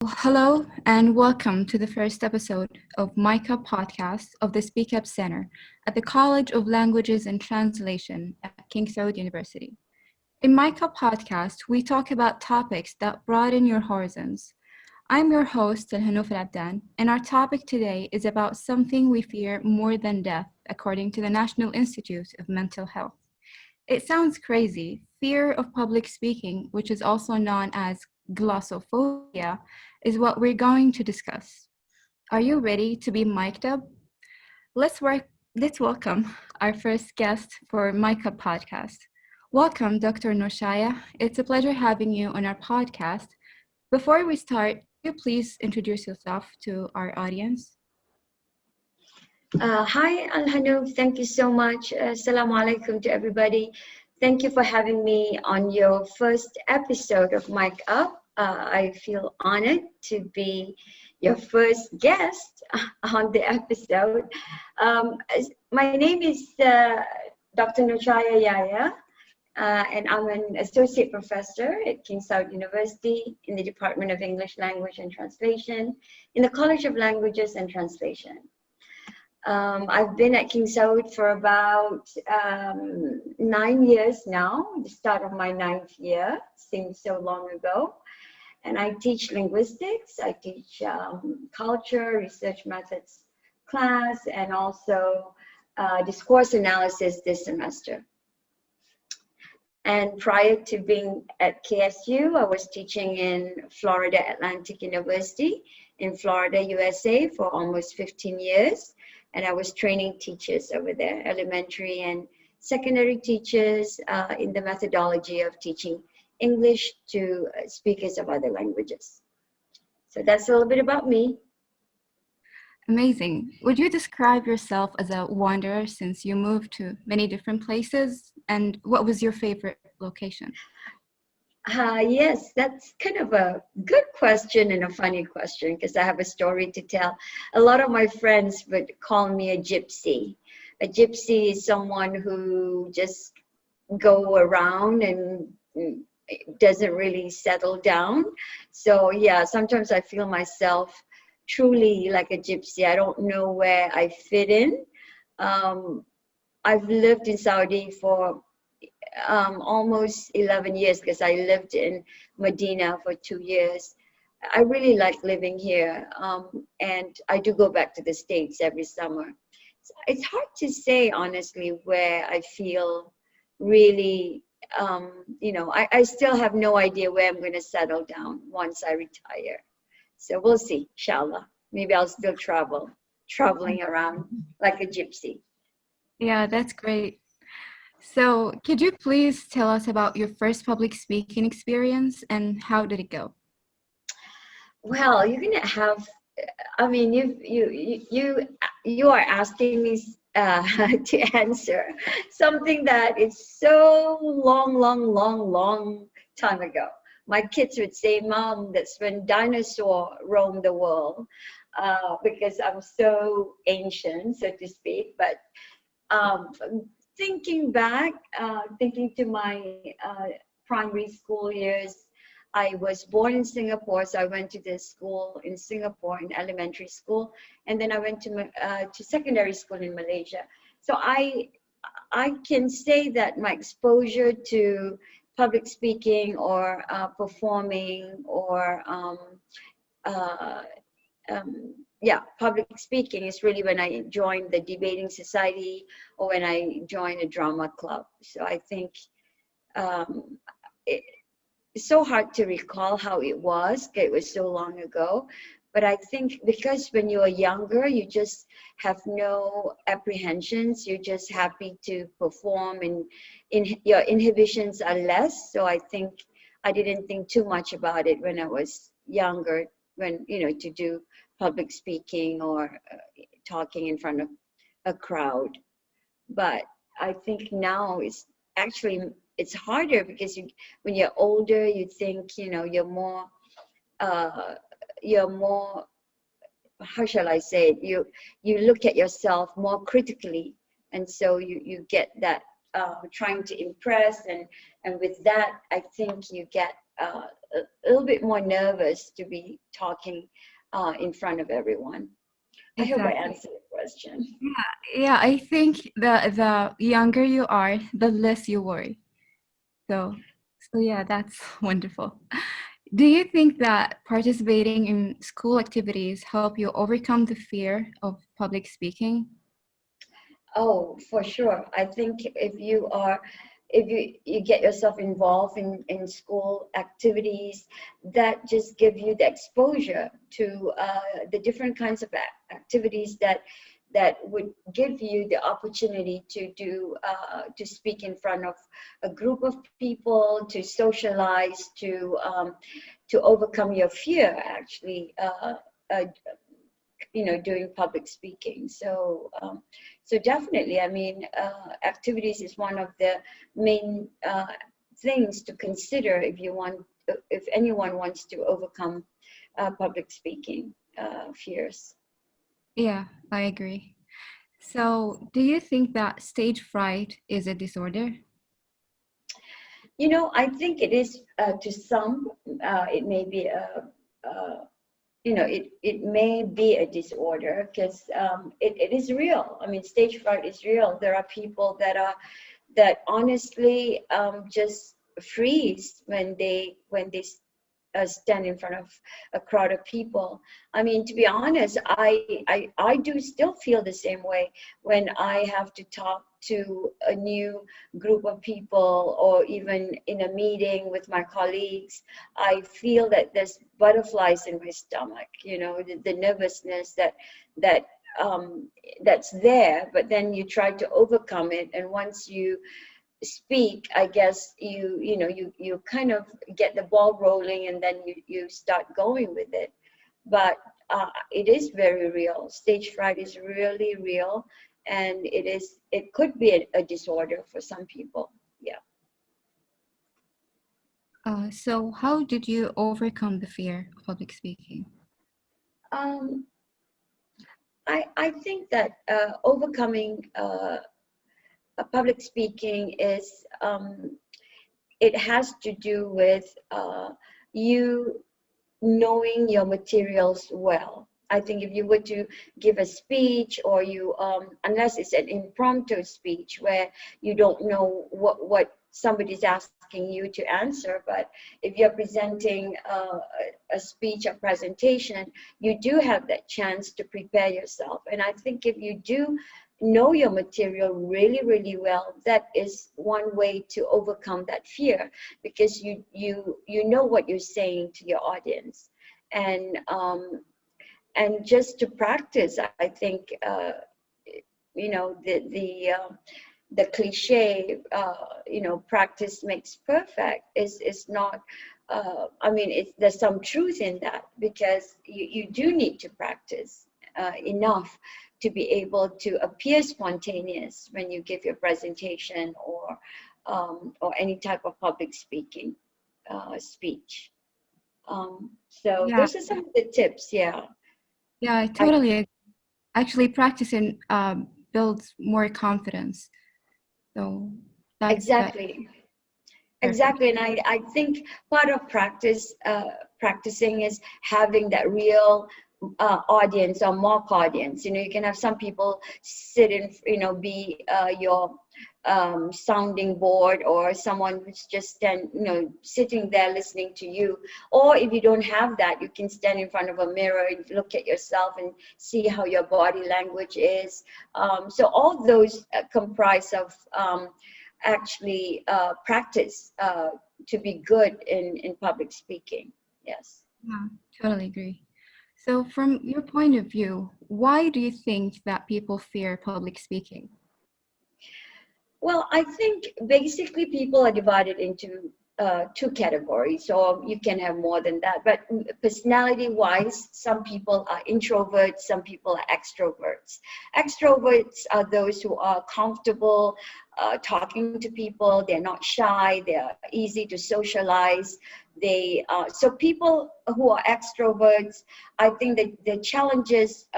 Hello and welcome to the first episode of MicUp Podcast of the Speak Up Center at the College of Languages and Translation at King Saud University. In MicUp Podcast, we talk about topics that broaden your horizons. I'm your host, Al-Hanouf Al-Abdan, and our topic today is about something we fear more than death, according to the National Institute of Mental Health. It sounds crazy. Fear of public speaking, which is also known as glossophobia, is what we're going to discuss. Are you ready to be mic'd up? Let's welcome our first guest for MicUp Podcast. Welcome, Dr. Noorchaya. It's a pleasure having you on our podcast. Before we start, could you please introduce yourself to our audience? Hi, Al-Hanouf. Thank you so much. Assalamu alaikum to everybody. Thank you for having me on your first episode of Mic Up. I feel honored to be your first guest on the episode. My name is Dr. Noorchaya Yahya, and I'm an associate professor at King Saud University in the Department of English Language and Translation in the College of Languages and Translation. I've been at King Saud for about 9 years now, the start of my 9th year, seems so long ago. And I teach linguistics, I teach culture, research methods class, and also discourse analysis this semester. And prior to being at KSU, I was teaching in Florida Atlantic University in Florida, USA for almost 15 years. And I was training teachers over there, elementary and secondary teachers in the methodology of teaching English to speakers of other languages. So that's a little bit about me. Amazing. Would you describe yourself as a wanderer since you moved to many different places? And what was your favorite location? Yes, that's kind of a good question and a funny question because I have a story to tell. A lot of my friends would call me a gypsy. A gypsy is someone who just go around and doesn't really settle down. So yeah, sometimes I feel myself truly like a gypsy. I don't know where I fit in. I've lived in Saudi for almost 11 years because I lived in Medina for 2 years. I really like living here, and I do go back to the States every summer. It's hard to say, honestly, where I feel really, I still have no idea where I'm going to settle down once I retire. So we'll see, inshallah. Maybe I'll still traveling around like a gypsy. Yeah, that's great. So, could you please tell us about your first public speaking experience and how did it go? Well, you're gonna have. I mean, you are asking me to answer something that is so long time ago. My kids would say, "Mom, that's when dinosaur roamed the world," because I'm so ancient, so to speak. But thinking back, thinking to my primary school years, I was born in Singapore, so I went to the school in Singapore, in elementary school, and then I went to secondary school in Malaysia. So I can say that my exposure to public speaking or performing or public speaking is really when I joined the debating society or when I joined a drama club. So I think it's so hard to recall how it was so long ago. But I think because when you are younger, you just have no apprehensions. You're just happy to perform and your inhibitions are less. So I think I didn't think too much about it when I was younger, when, to do public speaking or talking in front of a crowd. But I think now it's harder because when you're older, you think, you're more, how shall I say it? You look at yourself more critically. And so you get that trying to impress. And with that, I think you get a little bit more nervous to be talking in front of everyone. I hope I Exactly. answered the question. Yeah, I think the younger you are, the less you worry. So, so yeah, that's wonderful. Do you think that participating in school activities help you overcome the fear of public speaking? Oh, for sure. I think if you get yourself involved in school activities, that just give you the exposure to the different kinds of activities that would give you the opportunity to do to speak in front of a group of people, to socialize, to overcome your fear, actually. Uh, doing public speaking. So definitely, I mean, activities is one of the main things to consider if anyone wants to overcome public speaking fears. Yeah, I agree. So, do you think that stage fright is a disorder? I think it is to some. It may be it may be a disorder because it is real. I mean, stage fright is real. There are people that honestly just freeze when they stand in front of a crowd of people. I mean, to be honest, I do still feel the same way when I have to talk to a new group of people, or even in a meeting with my colleagues. I feel that there's butterflies in my stomach, the nervousness that um, that's there, but then you try to overcome it, and once you speak, I guess you kind of get the ball rolling, and then you start going with it. But it is very real. Stage fright is really real, and it could be a disorder for some people. Yeah. So, how did you overcome the fear of public speaking? um, I think that overcoming public speaking is it has to do with you knowing your materials well. I think if you were to give a speech, or unless it's an impromptu speech where you don't know what somebody's asking you to answer, but if you're presenting a speech or presentation, you do have that chance to prepare yourself. And I think if you do know your material really, really well, that is one way to overcome that fear, because you know what you're saying to your audience. And just to practice, I think the cliche, practice makes perfect is not. I mean, there's some truth in that, because you do need to practice enough to be able to appear spontaneous when you give your presentation, or any type of public speaking speech. So Yeah, those are some of the tips. Yeah. yeah, I I totally agree. Actually, practicing builds more confidence. So that's exactly. perfect. Exactly, and I think part of practicing is having that real audience or mock audience. You can have some people sit in, be your sounding board, or someone who's just sitting there listening to you. Or if you don't have that, you can stand in front of a mirror and look at yourself and see how your body language is. So all those comprise of actually practice to be good in public speaking. Yes. Yeah, totally agree. So, from your point of view, why do you think that people fear public speaking? Well, I think basically people are divided into two categories, or you can have more than that. But personality-wise, some people are introverts, some people are extroverts. Extroverts are those who are comfortable talking to people. They're not shy. They're easy to socialize. So people who are extroverts, I think that the challenges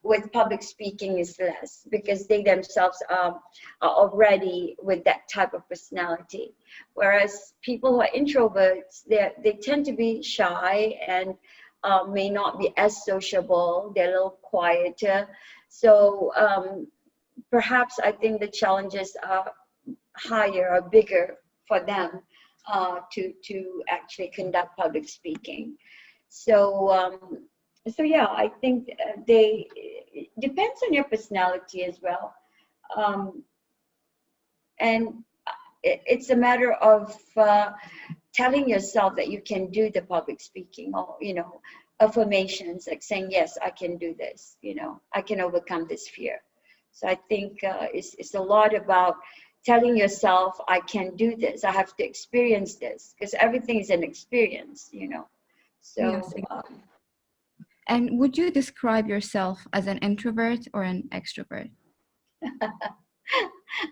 with public speaking is less because they themselves are already with that type of personality. Whereas people who are introverts, they tend to be shy and may not be as sociable. They're a little quieter. So perhaps I think the challenges are higher or bigger for them to actually conduct public speaking. So yeah, I think they it depends on your personality as well, and it's a matter of telling yourself that you can do the public speaking, or affirmations like saying, yes, I can do this, I can overcome this fear. So I think it's a lot about telling yourself, I can do this, I have to experience this, because everything is an experience. So Yes. And would you describe yourself as an introvert or an extrovert?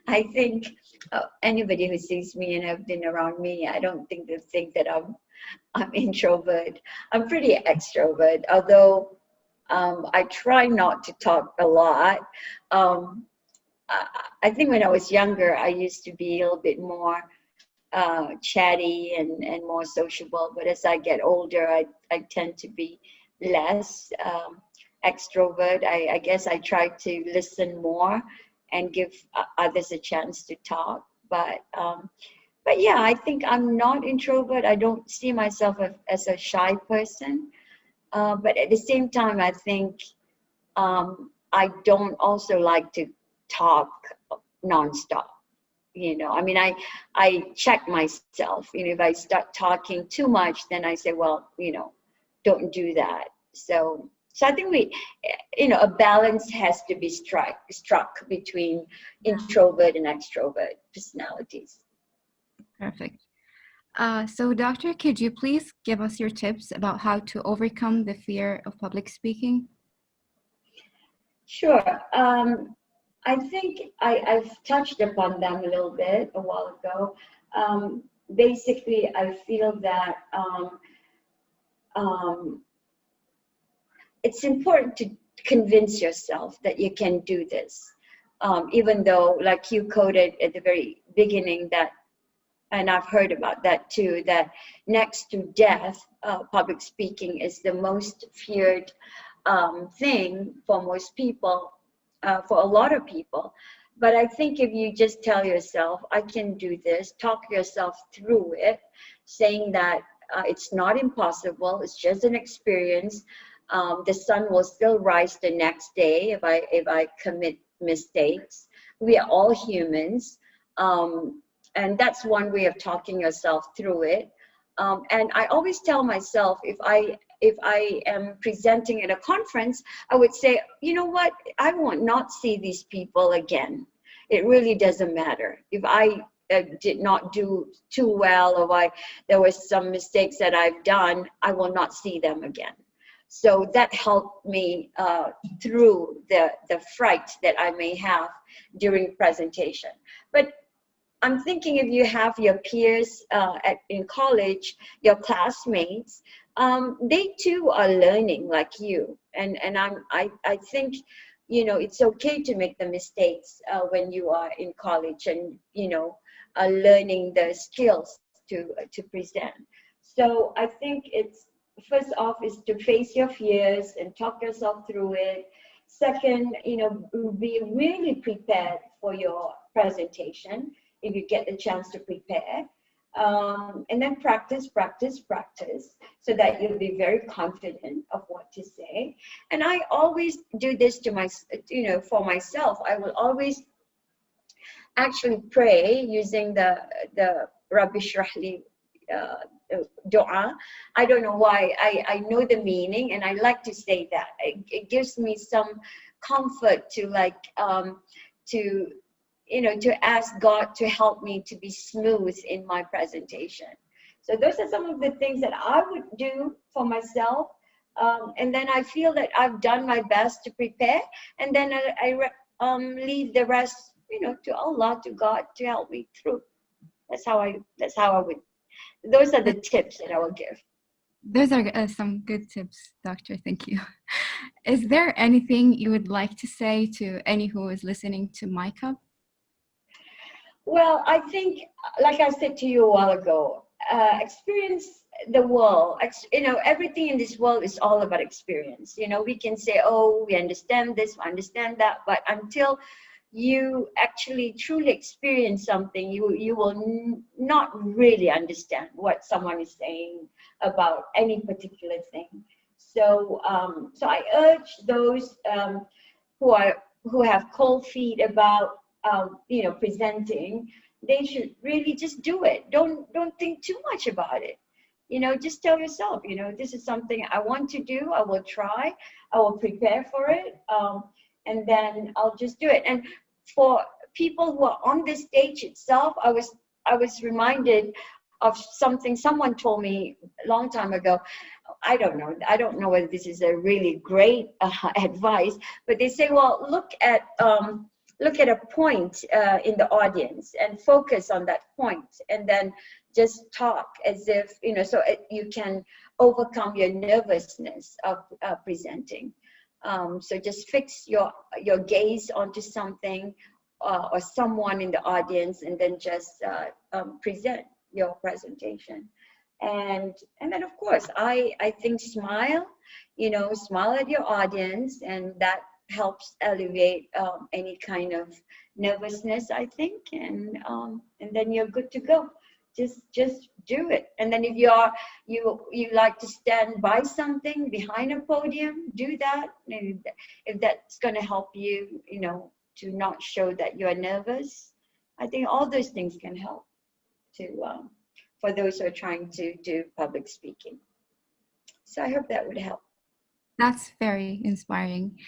I think anybody who sees me and have been around me, I don't think they think that I'm introvert. I'm pretty extrovert, although I try not to talk a lot. Um, I think when I was younger, I used to be a little bit more chatty and more sociable. But as I get older, I tend to be less extrovert. I guess I try to listen more and give others a chance to talk. But yeah, I think I'm not introvert. I don't see myself as a shy person. But at the same time, I think I don't also like to talk nonstop. I mean, I check myself. If I start talking too much, then I say, well, don't do that. So I think a balance has to be struck between introvert and extrovert personalities. Perfect. So, Doctor, could you please give us your tips about how to overcome the fear of public speaking? Sure. I think I've touched upon them a little bit a while ago. Basically, I feel that it's important to convince yourself that you can do this, even though, like you quoted at the very beginning, that, and I've heard about that too, that next to death, public speaking is the most feared thing for most people, for a lot of people. But I think if you just tell yourself, I can do this, talk yourself through it, saying that it's not impossible, it's just an experience. The sun will still rise the next day if I commit mistakes. We are all humans. And that's one way of talking yourself through it. And I always tell myself, if I am presenting at a conference, I would say, you know what, I will not see these people again. It really doesn't matter. If I did not do too well, or there was some mistakes that I've done, I will not see them again. So that helped me through the fright that I may have during presentation. But I'm thinking if you have your peers in college, your classmates, they too are learning like you. And I think, it's okay to make the mistakes when you are in college and, learning the skills to present. So I think it's, first off, is to face your fears and talk yourself through it. Second, be really prepared for your presentation if you get the chance to prepare. And then practice so that you'll be very confident of what to say. And I always do this for myself. I will always actually pray using the Rabbi Shrah Li dua. I don't know why. I know the meaning and I like to say that. It gives me some comfort to ask God to help me to be smooth in my presentation. So those are some of the things that I would do for myself. And then I feel that I've done my best to prepare, and then I leave the rest to Allah, to God, to help me through. That's how I would. Those are the tips that I will give. Those are some good tips, Doctor. Thank you. Is there anything you would like to say to any who is listening to MicUp? Well, I think, like I said to you a while ago, experience the world. Everything in this world is all about experience. We can say, oh, we understand this, we understand that, but until you actually truly experience something, you will not really understand what someone is saying about any particular thing. So, so I urge those who have cold feet about presenting. They should really just do it. Don't think too much about it. Just tell yourself, this is something I want to do. I will try. I will prepare for it, and then I'll just do it. And for people who are on the stage itself, I was reminded of something someone told me a long time ago. I don't know whether this is a really great advice, but they say, well, look at a point in the audience and focus on that point, and then just talk as if, so you can overcome your nervousness of presenting. So just fix your gaze onto something or someone in the audience, and then just present your presentation. And then, of course, I think smile at your audience, and that helps alleviate any kind of nervousness, I think, and then you're good to go. Just do it. And then if you like to stand by something behind a podium, do that. If that's going to help you, to not show that you are nervous, I think all those things can help for those who are trying to do public speaking. So I hope that would help. That's very inspiring.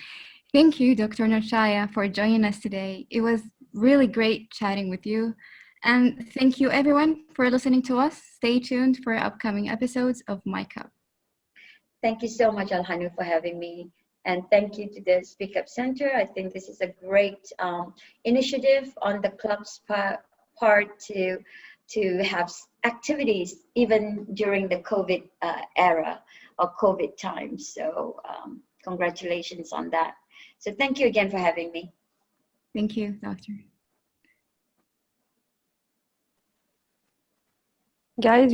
Thank you, Dr. Noorchaya, for joining us today. It was really great chatting with you. And thank you, everyone, for listening to us. Stay tuned for upcoming episodes of MicUp. Thank you so much, Alhanu, for having me. And thank you to the Speak Up Center. I think this is a great initiative on the club's part to have activities even during the COVID era or COVID times. So congratulations on that. So thank you again for having me. Thank you, Doctor. Guys,